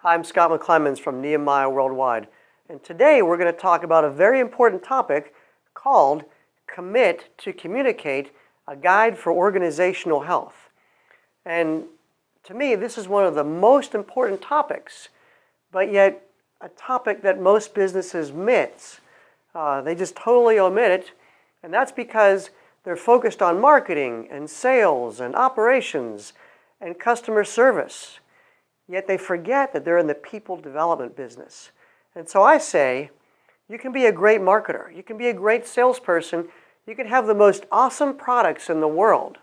Hi, I'm Scott McClymonds from Nehemiah Worldwide, and today we're going to talk about a very important topic called Commit to Communicate, a Guide for Organizational Health. And to me, this is one of the most important topics, but yet a topic that most businesses miss. They just totally omit it, and that's because they're focused on marketing and sales and operations and customer service. Yet they forget that they're in the people development business. And so I say, you can be a great marketer, you can be a great salesperson, you can have the most awesome products in the world.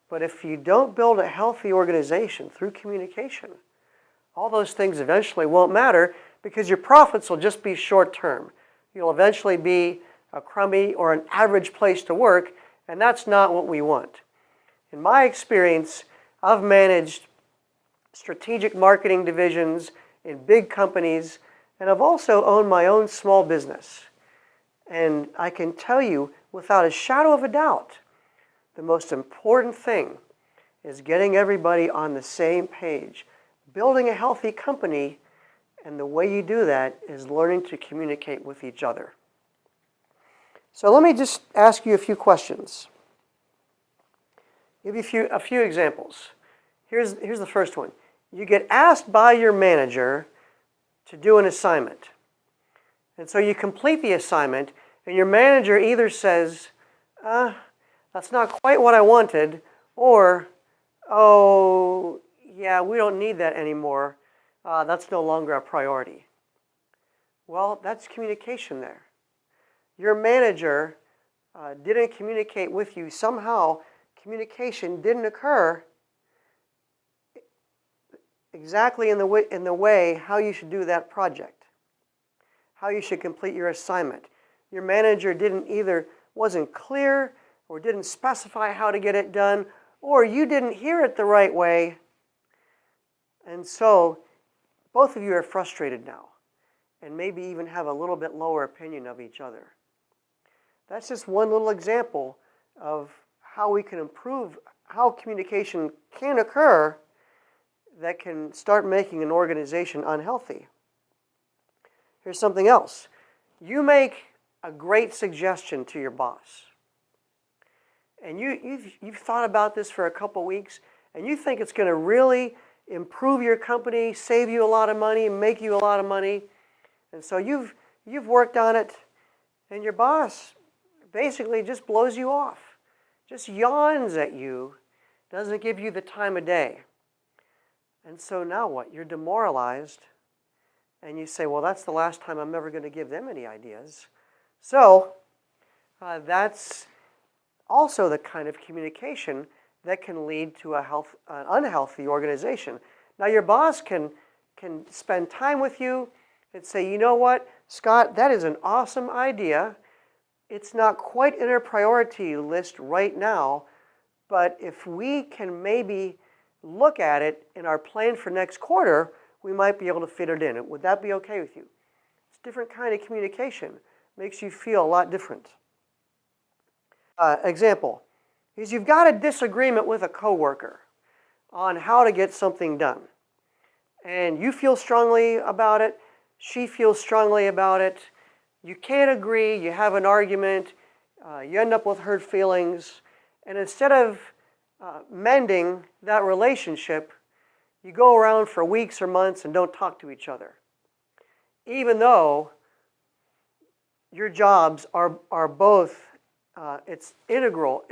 But if you don't build a healthy organization through communication, all those things eventually won't matter because your profits will just be short term. You'll eventually be a crummy or an average place to work, and that's not what we want. In my experience, I've managed strategic marketing divisions in big companies, and I've also owned my own small business. And I can tell you without a shadow of a doubt, the most important thing is getting everybody on the same page, building a healthy company, and the way you do that is learning to communicate with each other. So let me just ask you a few questions. Give you a few examples. Here's the first one. You get asked by your manager to do an assignment. And so you complete the assignment, and your manager either says, that's not quite what I wanted, or, oh, yeah, we don't need that anymore. That's no longer a priority. Well, that's communication there. Your manager didn't communicate with you. Somehow, communication didn't occur exactly in the way how you should do that project, how you should complete your assignment. Your manager wasn't clear or didn't specify how to get it done, or you didn't hear it the right way. And so both of you are frustrated now and maybe even have a little bit lower opinion of each other. That's just one little example of how we can improve, how communication can occur that can start making an organization unhealthy. Here's something else. You make a great suggestion to your boss. And you've thought about this for a couple weeks, and you think it's going to really improve your company, save you a lot of money, make you a lot of money. And so you've worked on it, and your boss basically just blows you off, just yawns at you, doesn't give you the time of day. And so now what? You're demoralized, and you say, well, that's the last time I'm ever going to give them any ideas. So that's also the kind of communication that can lead to an unhealthy organization. Now your boss can spend time with you and say, you know what, Scott, that is an awesome idea. It's not quite in our priority list right now, but if we can maybe look at it in our plan for next quarter, we might be able to fit it in. Would that be okay with you? It's a different kind of communication. Makes you feel a lot different. Example is you've got a disagreement with a coworker on how to get something done. And you feel strongly about it. She feels strongly about it. You can't agree. You have an argument. You end up with hurt feelings. And instead of mending that relationship, you go around for weeks or months and don't talk to each other. Even though your jobs are both, it's integral,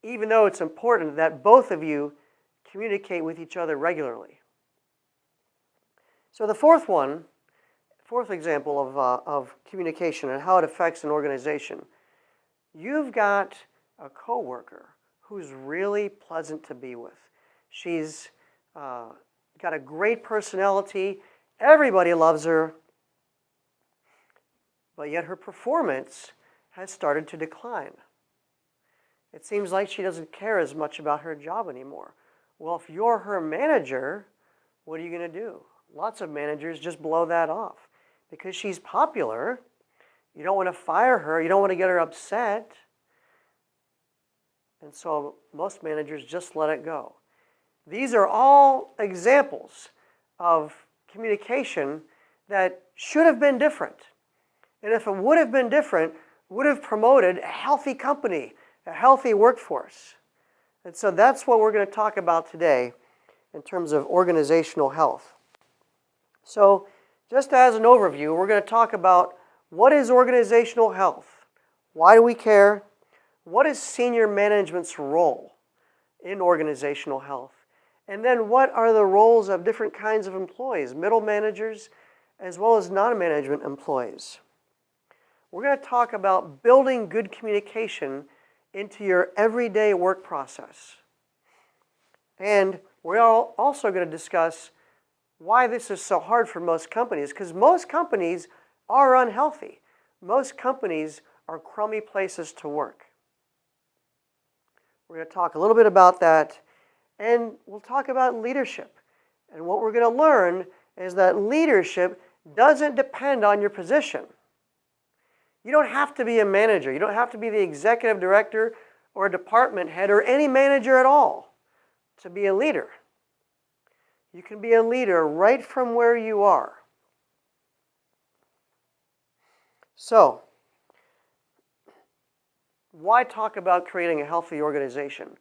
even though it's important that both of you communicate with each other regularly. So the fourth example of communication and how it affects an organization, you've got a coworker who's really pleasant to be with. She's got a great personality. Everybody loves her. But yet her performance has started to decline. It seems like she doesn't care as much about her job anymore. Well, if you're her manager, what are you going to do? Lots of managers just blow that off. Because she's popular, you don't want to fire her, you don't want to get her upset. And so most managers just let it go. These are all examples of communication that should have been different. And if it would have been different, would have promoted a healthy company, a healthy workforce. And so that's what we're going to talk about today in terms of organizational health. So just as an overview, we're going to talk about what is organizational health? Why do we care? What is senior management's role in organizational health? And then what are the roles of different kinds of employees, middle managers, as well as non-management employees? We're going to talk about building good communication into your everyday work process. And we're also going to discuss why this is so hard for most companies, because most companies are unhealthy. Most companies are crummy places to work. We're going to talk a little bit about that, and we'll talk about leadership. And what we're going to learn is that leadership doesn't depend on your position. You don't have to be a manager. You don't have to be the executive director or a department head or any manager at all to be a leader. You can be a leader right from where you are. So, why talk about creating a healthy organization?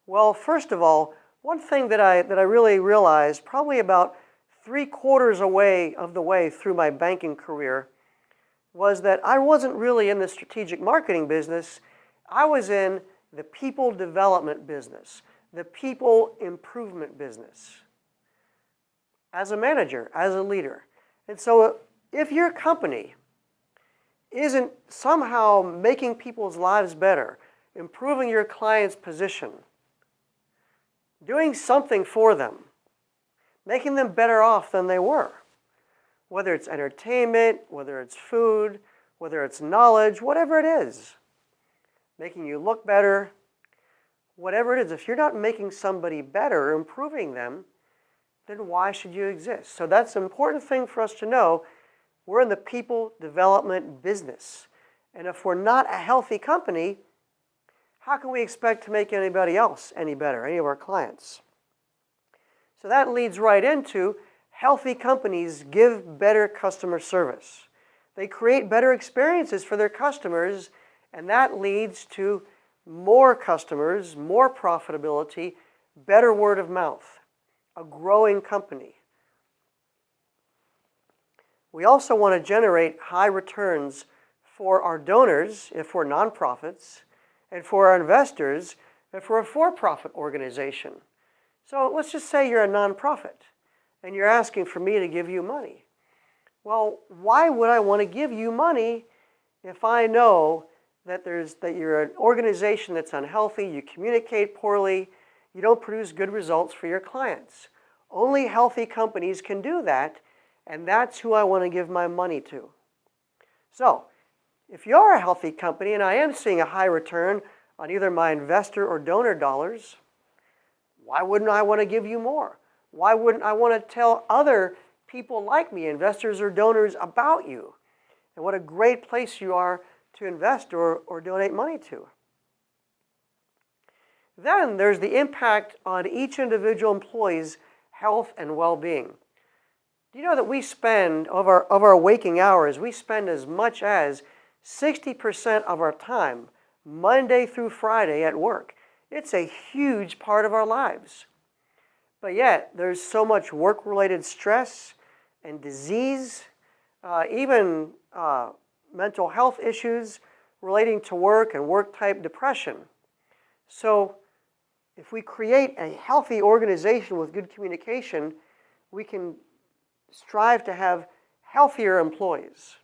Well, first of all, one thing that I really realized probably about 3/4 of the way through my banking career was that I wasn't really in the strategic marketing business. I was in the people development business, the people improvement business, as a manager, as a leader. And so if your company isn't somehow making people's lives better, improving your client's position, doing something for them, making them better off than they were, whether it's entertainment, whether it's food, whether it's knowledge, whatever it is, making you look better, whatever it is, if you're not making somebody better, improving them, then why should you exist? So that's an important thing for us to know. We're in the people development business. And if we're not a healthy company, how can we expect to make anybody else any better, any of our clients? So that leads right into healthy companies give better customer service. They create better experiences for their customers, and that leads to more customers, more profitability, better word of mouth, a growing company. We also want to generate high returns for our donors, if we're nonprofits, and for our investors, if we're a for-profit organization. So let's just say you're a nonprofit, and you're asking for me to give you money. Well, why would I want to give you money if I know that you're an organization that's unhealthy, you communicate poorly, you don't produce good results for your clients? Only healthy companies can do that, and that's who I want to give my money to. So, if you're a healthy company and I am seeing a high return on either my investor or donor dollars, why wouldn't I want to give you more? Why wouldn't I want to tell other people like me, investors or donors, about you and what a great place you are to invest or donate money to? Then there's the impact on each individual employee's health and well-being. Do you know that we spend, of our waking hours, we spend as much as 60% of our time, Monday through Friday, at work? It's a huge part of our lives. But yet, there's so much work-related stress and disease, even mental health issues relating to work and work-type depression. So if we create a healthy organization with good communication, we can strive to have healthier employees.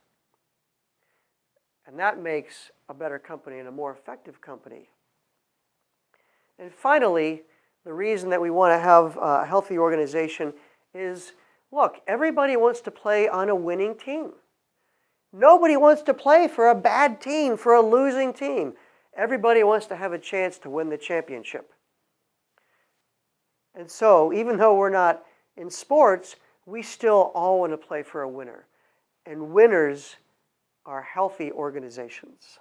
And that makes a better company and a more effective company. And finally, the reason that we want to have a healthy organization is, look, everybody wants to play on a winning team. Nobody wants to play for a bad team, for a losing team. Everybody wants to have a chance to win the championship. And so, even though we're not in sports, we still all want to play for a winner. And winners are healthy organizations.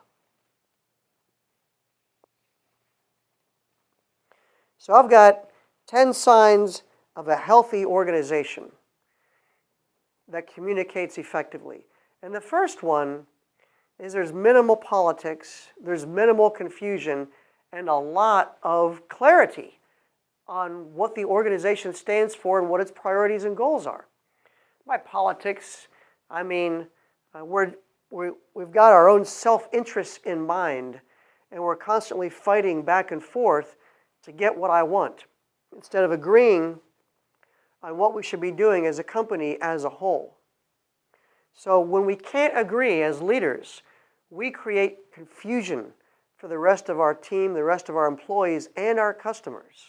So I've got 10 signs of a healthy organization that communicates effectively. And the first one is there's minimal politics, there's minimal confusion, and a lot of clarity on what the organization stands for and what its priorities and goals are. By politics, I mean we've got our own self-interests in mind, and we're constantly fighting back and forth to get what I want, instead of agreeing on what we should be doing as a company as a whole. So when we can't agree as leaders, we create confusion for the rest of our team, the rest of our employees, and our customers.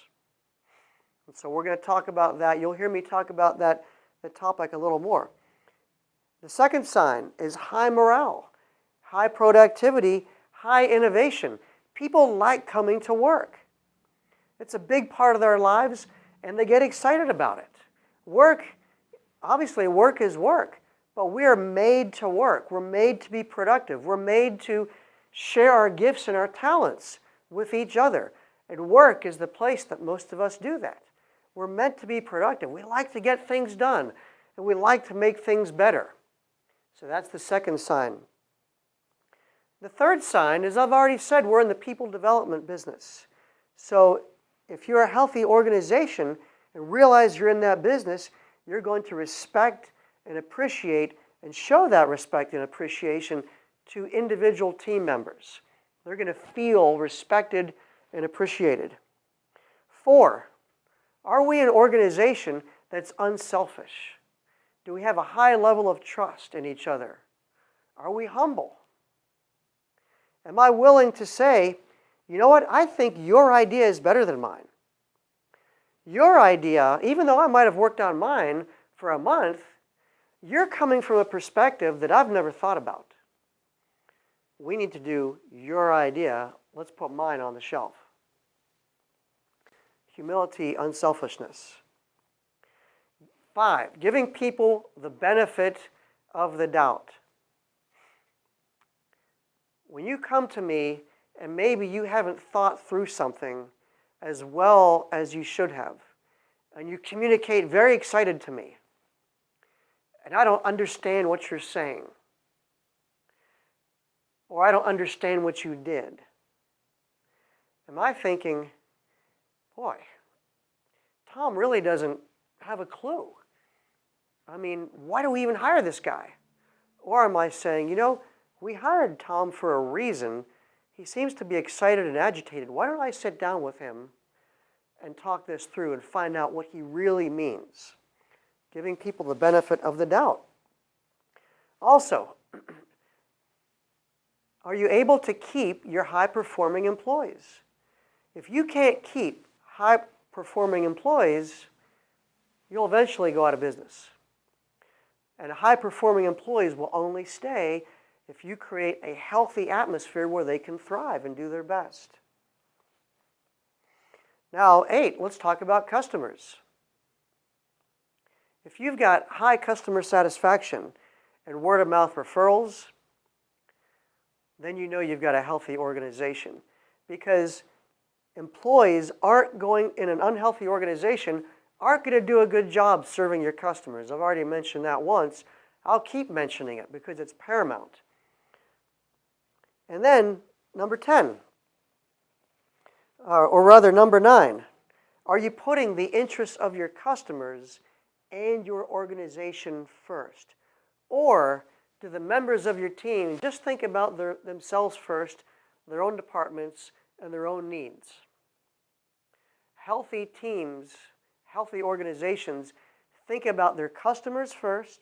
And so we're going to talk about that. You'll hear me talk about that topic a little more. The second sign is high morale, high productivity, high innovation. People like coming to work. It's a big part of their lives, and they get excited about it. Obviously work is work, but we are made to work. We're made to be productive. We're made to share our gifts and our talents with each other. And work is the place that most of us do that. We're meant to be productive. We like to get things done, and we like to make things better. So that's the second sign. The third sign is, I've already said, we're in the people development business. So if you're a healthy organization and realize you're in that business, you're going to respect and appreciate and show that respect and appreciation to individual team members. They're going to feel respected and appreciated. 4, are we an organization that's unselfish? Do we have a high level of trust in each other? Are we humble? Am I willing to say, you know what, I think your idea is better than mine. Your idea, even though I might have worked on mine for a month, you're coming from a perspective that I've never thought about. We need to do your idea. Let's put mine on the shelf. Humility, unselfishness. 5, giving people the benefit of the doubt. When you come to me and maybe you haven't thought through something as well as you should have, and you communicate very excited to me, and I don't understand what you're saying, or I don't understand what you did, am I thinking, boy, Tom really doesn't have a clue. I mean, why do we even hire this guy? Or am I saying, you know, we hired Tom for a reason. He seems to be excited and agitated. Why don't I sit down with him and talk this through and find out what he really means? Giving people the benefit of the doubt. Also, are you able to keep your high-performing employees? If you can't keep high-performing employees, you'll eventually go out of business. And high-performing employees will only stay if you create a healthy atmosphere where they can thrive and do their best. Now, 8, let's talk about customers. If you've got high customer satisfaction and word-of-mouth referrals, then you know you've got a healthy organization. Because employees in an unhealthy organization aren't going to do a good job serving your customers. I've already mentioned that once. I'll keep mentioning it because it's paramount. And then, number 10, or rather number 9, are you putting the interests of your customers and your organization first? Or do the members of your team just think about themselves first, their own departments, and their own needs? Healthy teams, healthy organizations think about their customers first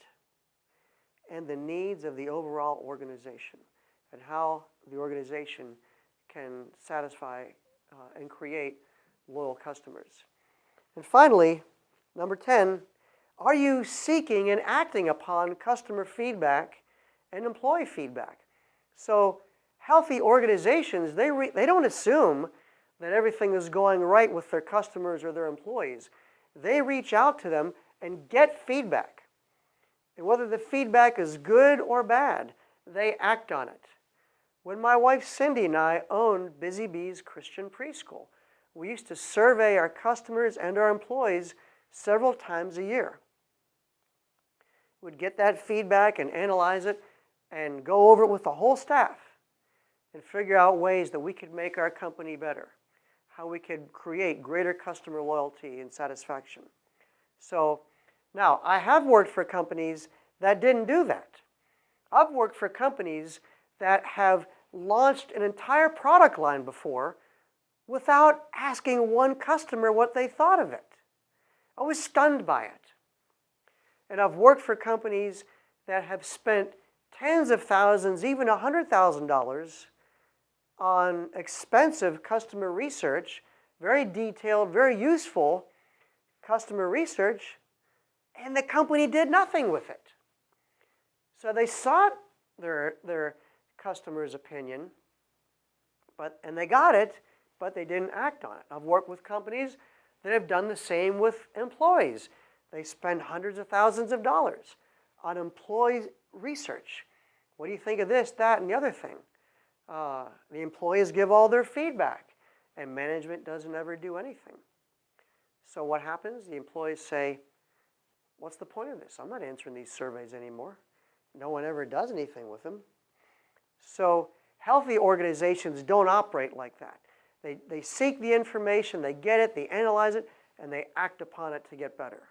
and the needs of the overall organization and how the organization can satisfy and create loyal customers. And finally, number 10, are you seeking and acting upon customer feedback and employee feedback? So healthy organizations, they don't assume that everything is going right with their customers or their employees. They reach out to them and get feedback. And whether the feedback is good or bad, they act on it. When my wife Cindy and I owned Busy Bees Christian Preschool, we used to survey our customers and our employees several times a year. We'd get that feedback and analyze it and go over it with the whole staff and figure out ways that we could make our company better, how we could create greater customer loyalty and satisfaction. So now, I have worked for companies that didn't do that. I've worked for companies that have launched an entire product line before without asking one customer what they thought of it. I was stunned by it. And I've worked for companies that have spent tens of thousands, even $100,000 on expensive customer research, very detailed, very useful customer research, and the company did nothing with it. So they sought their customer's opinion, and they got it, but they didn't act on it. I've worked with companies that have done the same with employees. They spend hundreds of thousands of dollars on employee research. What do you think of this, that, and the other thing? The employees give all their feedback, and management doesn't ever do anything. So what happens? The employees say, what's the point of this? I'm not answering these surveys anymore. No one ever does anything with them. So healthy organizations don't operate like that. They seek the information, they get it, they analyze it, and they act upon it to get better.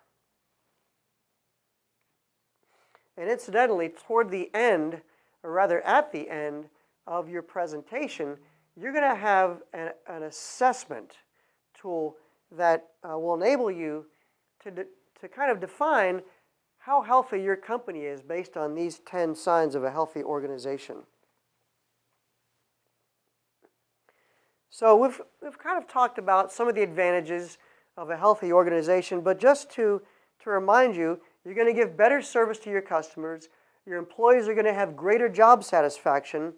And incidentally, toward the end, or rather at the end of your presentation, you're going to have an assessment tool that will enable you to kind of define how healthy your company is based on these 10 signs of a healthy organization. So we've kind of talked about some of the advantages of a healthy organization, but just to remind you, you're going to give better service to your customers, your employees are going to have greater job satisfaction,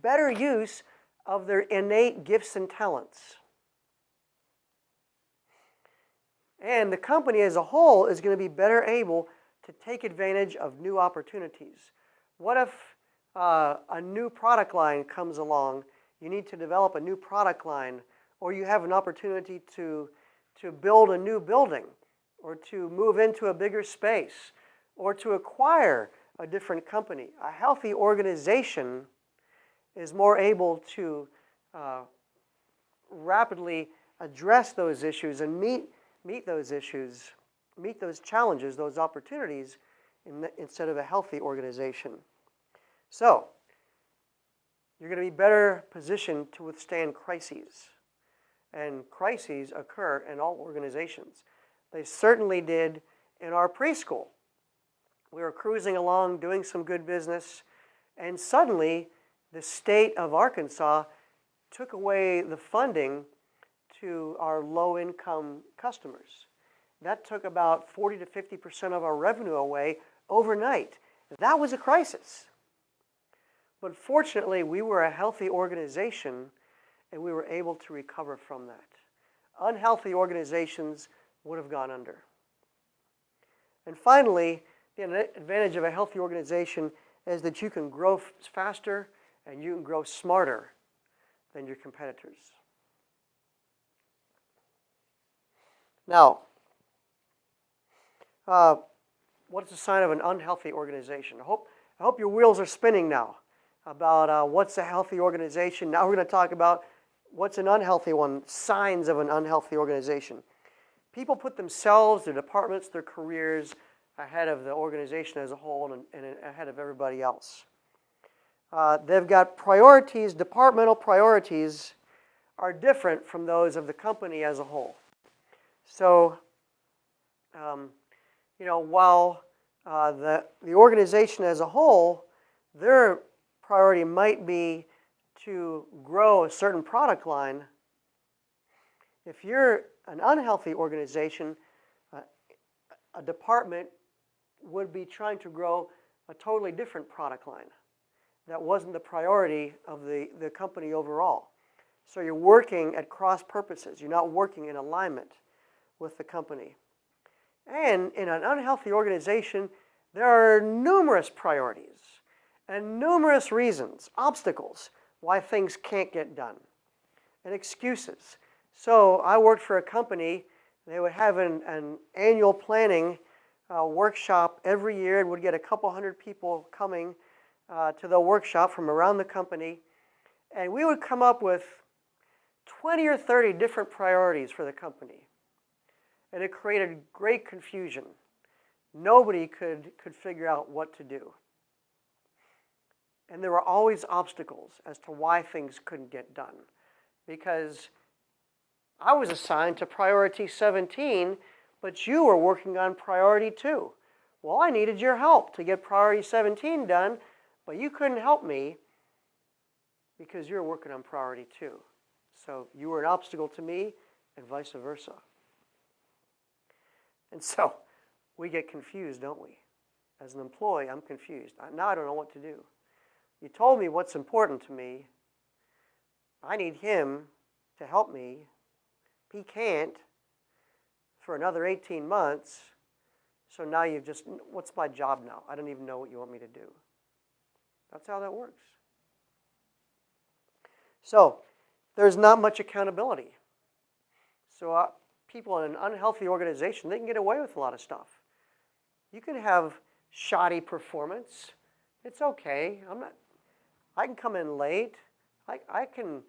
better use of their innate gifts and talents. And the company as a whole is going to be better able to take advantage of new opportunities. What if a new product line comes along? You need to develop a new product line, or you have an opportunity to build a new building, or to move into a bigger space, or to acquire a different company. A healthy organization is more able to rapidly address those issues and meet those issues, meet those challenges, those opportunities instead of a healthy organization. So, you're going to be better positioned to withstand crises. And crises occur in all organizations. They certainly did in our preschool. We were cruising along, doing some good business, and suddenly the state of Arkansas took away the funding to our low-income customers. That took about 40 to 50% of our revenue away overnight. That was a crisis. But fortunately, we were a healthy organization, and we were able to recover from that. Unhealthy organizations would have gone under. And finally, the advantage of a healthy organization is that you can grow faster and you can grow smarter than your competitors. Now, what's a sign of an unhealthy organization? I hope your wheels are spinning now about what's a healthy organization. Now we're going to talk about what's an unhealthy one, signs of an unhealthy organization. People put themselves, their departments, their careers ahead of the organization as a whole and ahead of everybody else. They've got priorities, departmental priorities are different from those of the company as a whole. So, while the organization as a whole, their priority might be to grow a certain product line. If you're an unhealthy organization, a department would be trying to grow a totally different product line. That wasn't the priority of the company overall. So you're working at cross purposes. You're not working in alignment with the company. And in an unhealthy organization, there are numerous priorities and numerous reasons, obstacles, why things can't get done, and excuses. So I worked for a company. They would have an annual planning workshop every year. It would get a couple hundred people coming to the workshop from around the company. And we would come up with 20 or 30 different priorities for the company. And it created great confusion. Nobody could figure out what to do. And there were always obstacles as to why things couldn't get done. Because I was assigned to priority 17, but you were working on priority 2. Well, I needed your help to get priority 17 done, but you couldn't help me because you were working on priority 2. So you were an obstacle to me and vice versa. And so we get confused, don't we? As an employee, I'm confused. Now I don't know what to do. You told me what's important to me. I need him to help me. He can't for another 18 months. So now what's my job now? I don't even know what you want me to do. That's how that works. So there's not much accountability. So people in an unhealthy organization, they can get away with a lot of stuff. You can have shoddy performance. It's okay. I can come in late. I can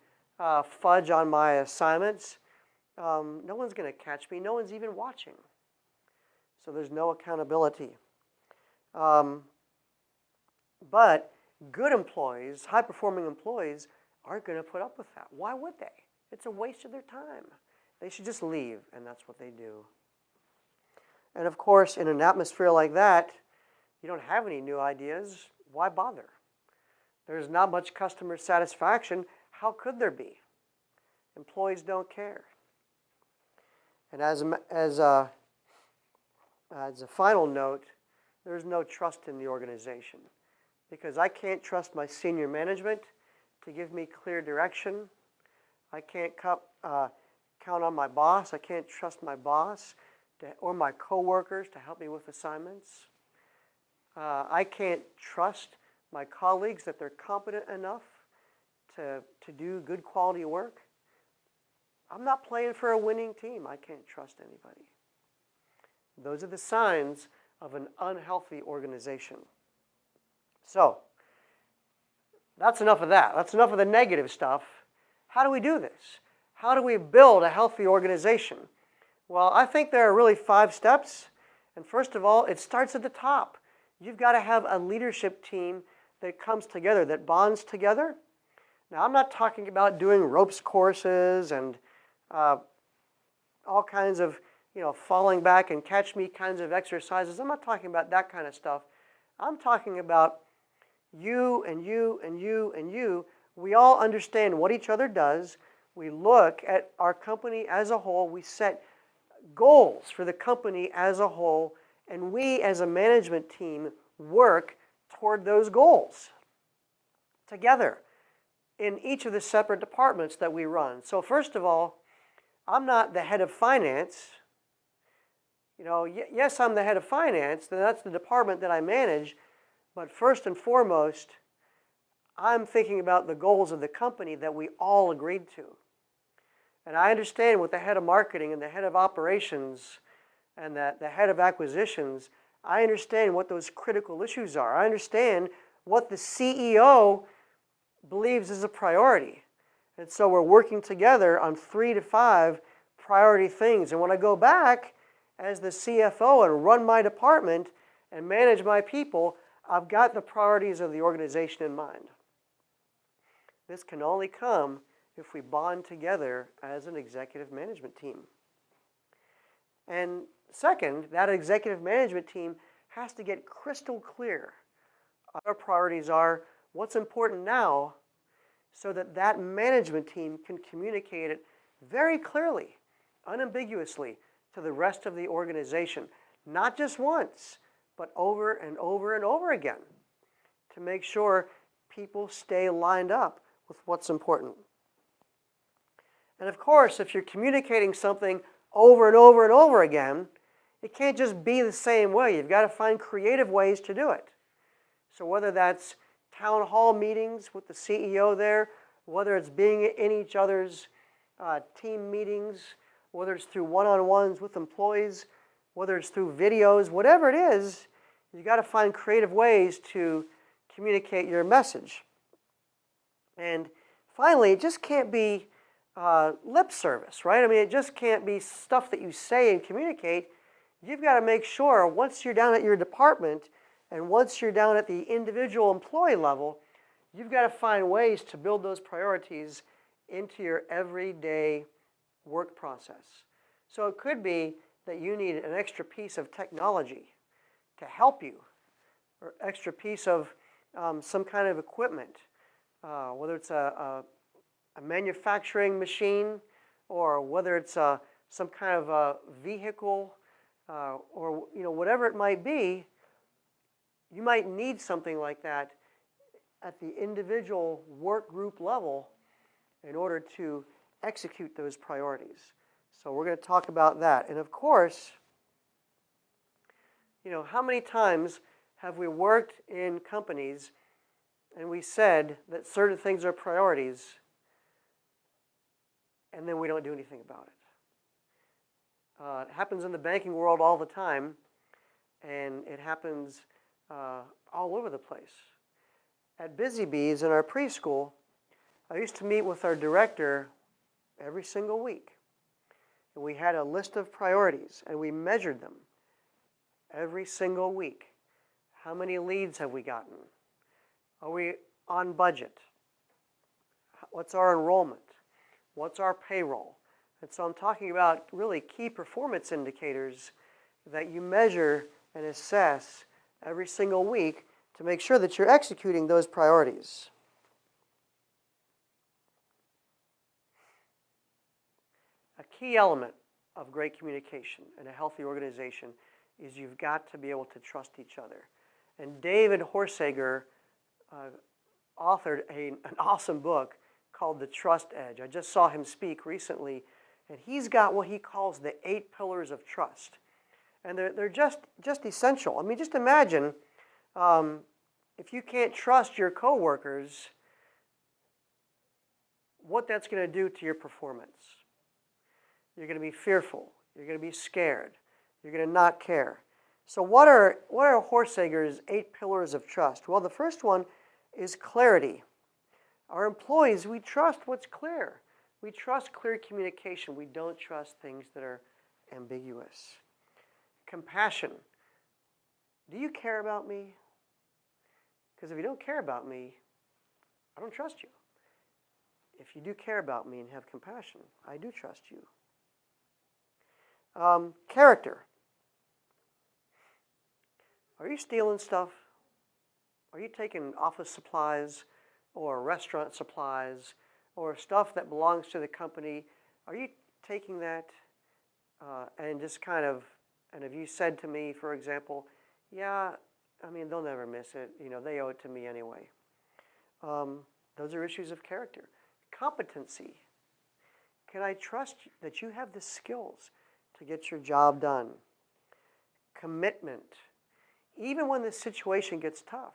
fudge on my assignments. No one's going to catch me. No one's even watching. So there's no accountability. But good employees, high-performing employees, aren't going to put up with that. Why would they? It's a waste of their time. They should just leave, and that's what they do. And of course, in an atmosphere like that, you don't have any new ideas. Why bother? There's not much customer satisfaction. How could there be? Employees don't care. And as a final note, there's no trust in the organization because I can't trust my senior management to give me clear direction. I can't count on my boss. I can't trust my boss or my coworkers to help me with assignments. I can't trust my colleagues that they're competent enough to do good quality work. I'm not playing for a winning team. I can't trust anybody. Those are the signs of an unhealthy organization. So, that's enough of that. That's enough of the negative stuff. How do we do this? How do we build a healthy organization? Well, I think there are really 5 steps. And first of all, it starts at the top. You've got to have a leadership team that comes together, that bonds together. Now, I'm not talking about doing ropes courses and all kinds of, falling back and catch me kinds of exercises. I'm not talking about that kind of stuff. I'm talking about you and you and you and you. We all understand what each other does. We look at our company as a whole. We set goals for the company as a whole. And we as a management team work toward those goals together in each of the separate departments that we run. So first of all, I'm not the head of finance. Yes, I'm the head of finance. That's the department that I manage. But first and foremost, I'm thinking about the goals of the company that we all agreed to. And I understand what the head of marketing and the head of operations and the head of acquisitions, I understand what those critical issues are. I understand what the CEO believes is a priority. And so we're working together on 3 to 5 priority things. And when I go back as the CFO and run my department and manage my people, I've got the priorities of the organization in mind. This can only come if we bond together as an executive management team. And second, that executive management team has to get crystal clear. Our priorities are what's important now so that that management team can communicate it very clearly, unambiguously to the rest of the organization, not just once, but over and over and over again to make sure people stay lined up with what's important. And of course, if you're communicating something over and over and over again, it can't just be the same way. You've got to find creative ways to do it. So whether that's town hall meetings with the CEO there, whether it's being in each other's team meetings, whether it's through one-on-ones with employees, whether it's through videos, whatever it is, you got to find creative ways to communicate your message. And finally, it just can't be lip service, right? I mean, it just can't be stuff that you say and communicate. You've got to make sure once you're down at your department and once you're down at the individual employee level, you've got to find ways to build those priorities into your everyday work process. So it could be that you need an extra piece of technology to help you, or extra piece of some kind of equipment, whether it's a manufacturing machine, or whether it's some kind of a vehicle, or whatever it might be. You might need something like that at the individual work group level in order to execute those priorities. So we're going to talk about that. And of course, how many times have we worked in companies and we said that certain things are priorities and then we don't do anything about it? It happens in the banking world all the time, and it happens all over the place. At Busy Bees in our preschool, I used to meet with our director every single week. And we had a list of priorities, and we measured them every single week. How many leads have we gotten? Are we on budget? What's our enrollment? What's our payroll? And so I'm talking about really key performance indicators that you measure and assess every single week to make sure that you're executing those priorities. A key element of great communication in a healthy organization is you've got to be able to trust each other. And David Horsager authored an awesome book called The Trust Edge. I just saw him speak recently, and he's got what he calls the 8 pillars of trust. And they're just essential. I mean, just imagine if you can't trust your coworkers, what that's going to do to your performance. You're going to be fearful. You're going to be scared. You're going to not care. So what are Horsager's 8 pillars of trust? Well, the first one is clarity. Our employees, we trust what's clear. We trust clear communication. We don't trust things that are ambiguous. Compassion. Do you care about me? Because if you don't care about me, I don't trust you. If you do care about me and have compassion, I do trust you. Character. Are you stealing stuff? Are you taking office supplies or restaurant supplies or stuff that belongs to the company? Are you taking that and just kind of, and if you said to me, for example, yeah, I mean, they'll never miss it. They owe it to me anyway. Those are issues of character. Competency. Can I trust that you have the skills to get your job done? Commitment. Even when the situation gets tough,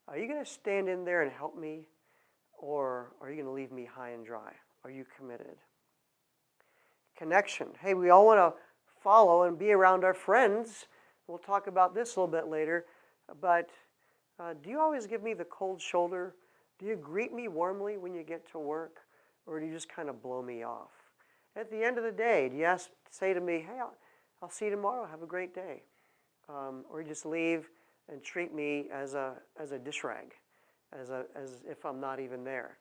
are you going to stand in there and help me, or are you going to leave me high and dry? Are you committed? Connection. Hey, we all want to follow and be around our friends. We'll talk about this a little bit later, but do you always give me the cold shoulder? Do you greet me warmly when you get to work, or do you just kind of blow me off? At the end of the day, do you say to me, hey, I'll see you tomorrow, have a great day? Or you just leave and treat me as a dish rag, as if I'm not even there.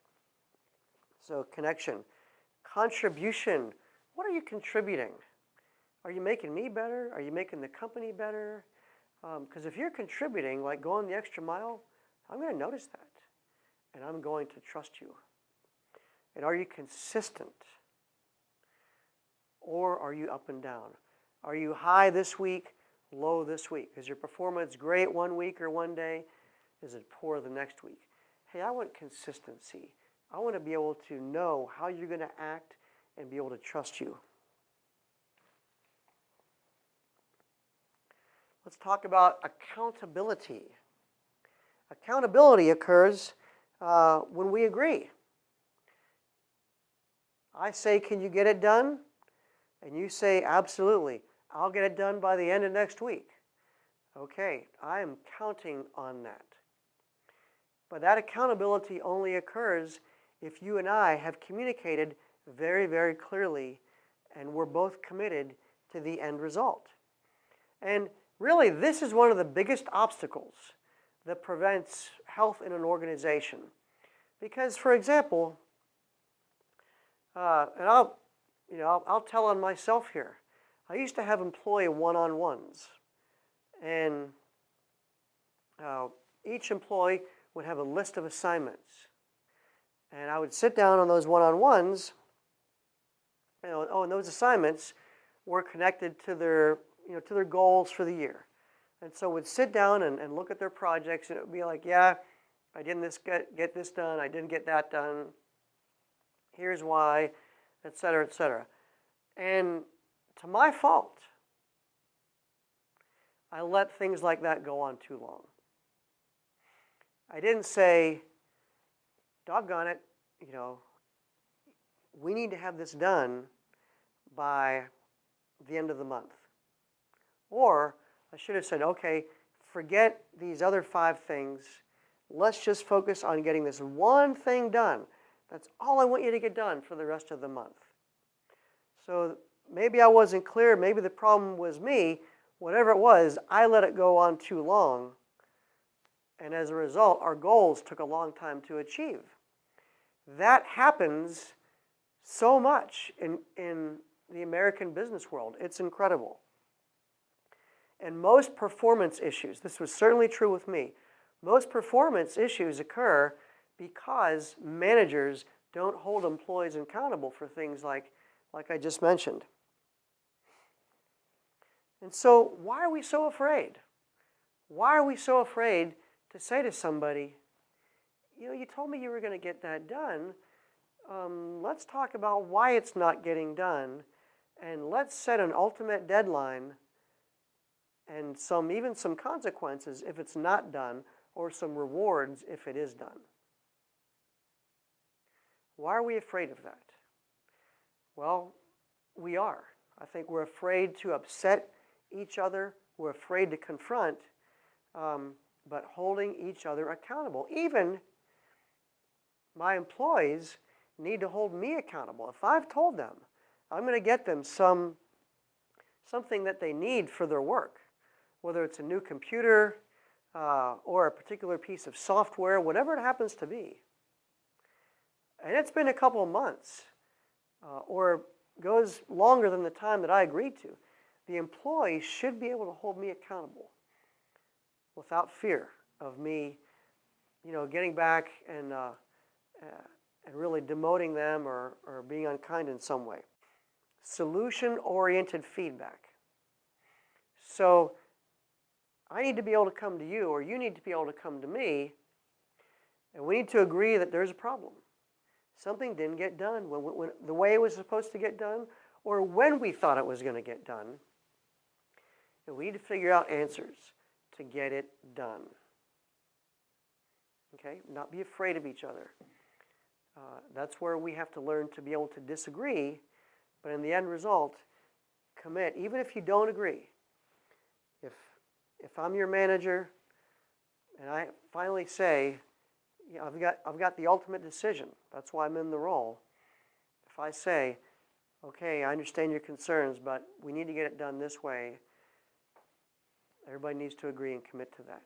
So connection. Contribution. What are you contributing? Are you making me better? Are you making the company better? Because if you're contributing, like going the extra mile, I'm going to notice that. And I'm going to trust you. And are you consistent? Or are you up and down? Are you high this week, low this week? Is your performance great one week or one day? Is it poor the next week? Hey, I want consistency. I want to be able to know how you're going to act and be able to trust you. Let's talk about accountability. Accountability occurs when we agree. I say, can you get it done? And you say, absolutely. I'll get it done by the end of next week. Okay, I am counting on that. But that accountability only occurs if you and I have communicated very, very clearly and we're both committed to the end result. And really, this is one of the biggest obstacles that prevents health in an organization. Because, for example, and I'll tell on myself here. I used to have employee one-on-ones, and each employee would have a list of assignments, and I would sit down on those one-on-ones. And those assignments were connected to their goals for the year, and so would sit down and look at their projects, and it would be like, yeah, I didn't get this done, I didn't get that done. Here's why, et cetera, et cetera. And to my fault, I let things like that go on too long. I didn't say, doggone it, we need to have this done by the end of the month. Or I should have said, okay, forget these other 5 things. Let's just focus on getting this one thing done. That's all I want you to get done for the rest of the month. So maybe I wasn't clear. Maybe the problem was me. Whatever it was, I let it go on too long. And as a result, our goals took a long time to achieve. That happens so much in the American business world. It's incredible. And most performance issues, this was certainly true with me, most performance issues occur because managers don't hold employees accountable for things like I just mentioned. And so why are we so afraid? Why are we so afraid to say to somebody, you told me you were going to get that done. Let's talk about why it's not getting done, and let's set an ultimate deadline and even some consequences if it's not done, or some rewards if it is done. Why are we afraid of that? Well, we are. I think we're afraid to upset each other. We're afraid to confront, but holding each other accountable. Even my employees need to hold me accountable. If I've told them I'm going to get them something that they need for their work, whether it's a new computer or a particular piece of software, whatever it happens to be, and it's been a couple of months or goes longer than the time that I agreed to, the employee should be able to hold me accountable without fear of me, getting back and really demoting them or being unkind in some way. Solution-oriented feedback. So I need to be able to come to you, or you need to be able to come to me, and we need to agree that there's a problem. Something didn't get done when the way it was supposed to get done, or when we thought it was going to get done. And we need to figure out answers to get it done. Okay? Not be afraid of each other. That's where we have to learn to be able to disagree, but in the end result, commit. Even if you don't agree. If I'm your manager and I finally say, I've got the ultimate decision, that's why I'm in the role. If I say, okay, I understand your concerns, but we need to get it done this way, everybody needs to agree and commit to that.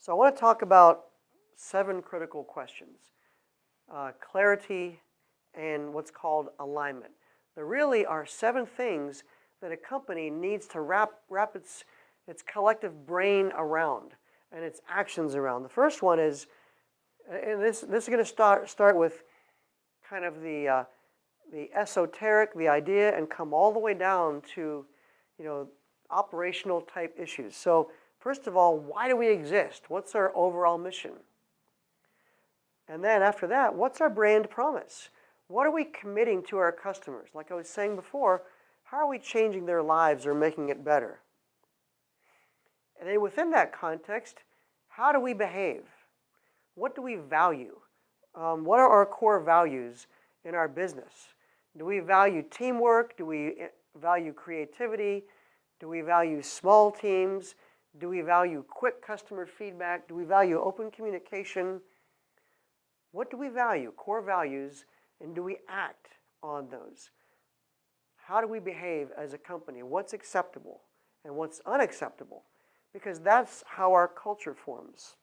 So I want to talk about 7 critical questions. Clarity and what's called alignment. There really are 7 things that a company needs to wrap its collective brain around and its actions around. The first one is, and this is going to start with kind of the esoteric, the idea, and come all the way down to, operational type issues. So first of all, why do we exist? What's our overall mission? And then after that, what's our brand promise? What are we committing to our customers? Like I was saying before, how are we changing their lives or making it better? And then within that context, how do we behave? What do we value? What are our core values in our business? Do we value teamwork? Do we value creativity? Do we value small teams? Do we value quick customer feedback? Do we value open communication? What do we value? Core values, and do we act on those? How do we behave as a company? What's acceptable and what's unacceptable? Because that's how our culture forms.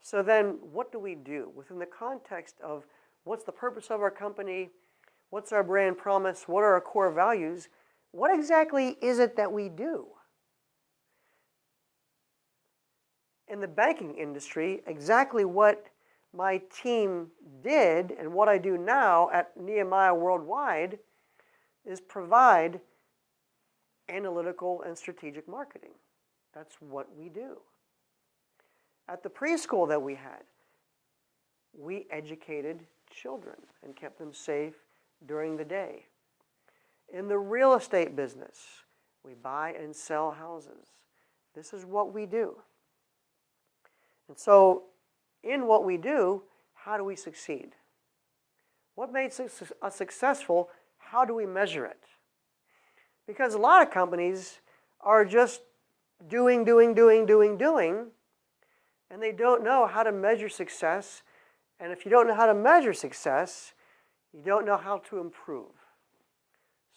So then what do we do within the context of what's the purpose of our company? What's our brand promise? What are our core values? What exactly is it that we do? In the banking industry, exactly what my team did and what I do now at Nehemiah Worldwide is provide analytical and strategic marketing. That's what we do. At the preschool that we had, we educated children and kept them safe during the day. In the real estate business, we buy and sell houses. This is what we do. And so, in what we do, how do we succeed? What makes us successful? How do we measure it? Because a lot of companies are just doing, and they don't know how to measure success. And if you don't know how to measure success, you don't know how to improve.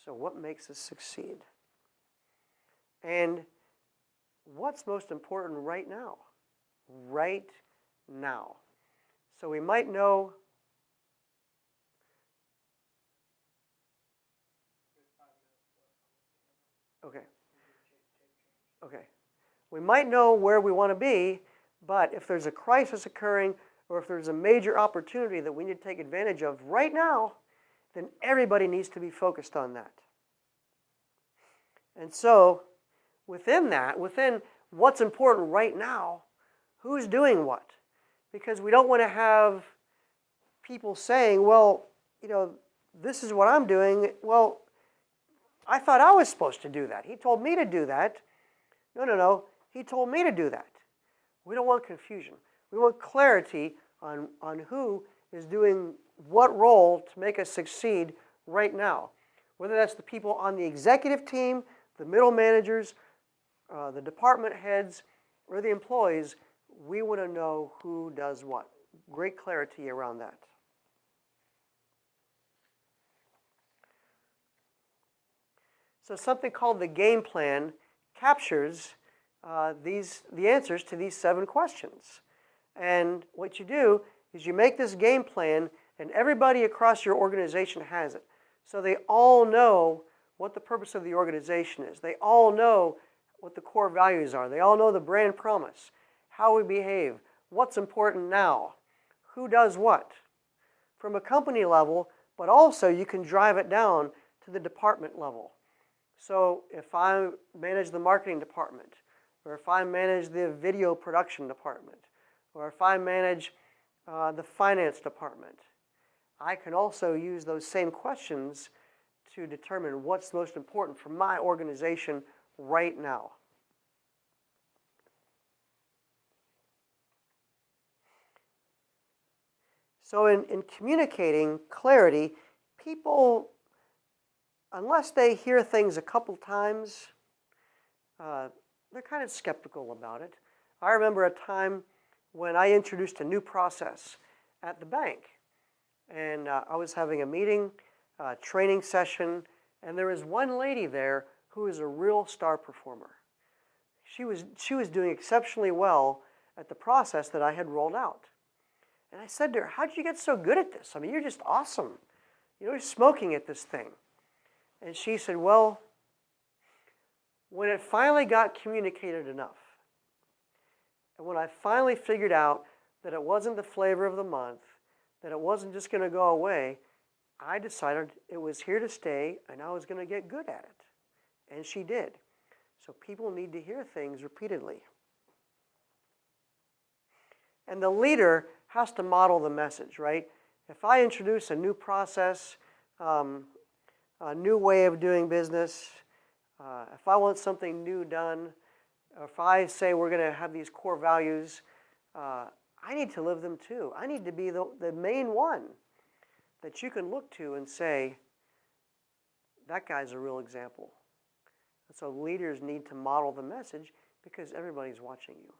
So what makes us succeed? And what's most important right now? Right now. So we might know. Okay. We might know where we want to be, but if there's a crisis occurring or if there's a major opportunity that we need to take advantage of right now, then everybody needs to be focused on that. And so within that, within what's important right now, who's doing what? Because we don't want to have people saying, well, this is what I'm doing. Well, I thought I was supposed to do that. He told me to do that. No. He told me to do that. We don't want confusion. We want clarity on who is doing what role to make us succeed right now. Whether that's the people on the executive team, the middle managers, the department heads, or the employees, we want to know who does what. Great clarity around that. So something called the game plan captures the answers to these 7 questions. And what you do is you make this game plan, and everybody across your organization has it. So they all know what the purpose of the organization is. They all know what the core values are. They all know the brand promise, how we behave, what's important now, who does what. From a company level, but also you can drive it down to the department level. So if I manage the marketing department, or if I manage the video production department, or if I manage the finance department, I can also use those same questions to determine what's most important for my organization right now. So in communicating clarity, people, unless they hear things a couple times, they're kind of skeptical about it. I remember a time when I introduced a new process at the bank. And I was having a meeting, training session, and there was one lady there who was a real star performer. She was doing exceptionally well at the process that I had rolled out. And I said to her, how'd you get so good at this? I mean, you're just awesome. You're smoking at this thing. And she said, well, when it finally got communicated enough, and when I finally figured out that it wasn't the flavor of the month, that it wasn't just going to go away, I decided it was here to stay and I was going to get good at it. And she did. So people need to hear things repeatedly. And the leader has to model the message, right? If I introduce a new process, a new way of doing business, if I want something new done, if I say we're going to have these core values, I need to live them too. I need to be the main one that you can look to and say, that guy's a real example. And so leaders need to model the message because everybody's watching you.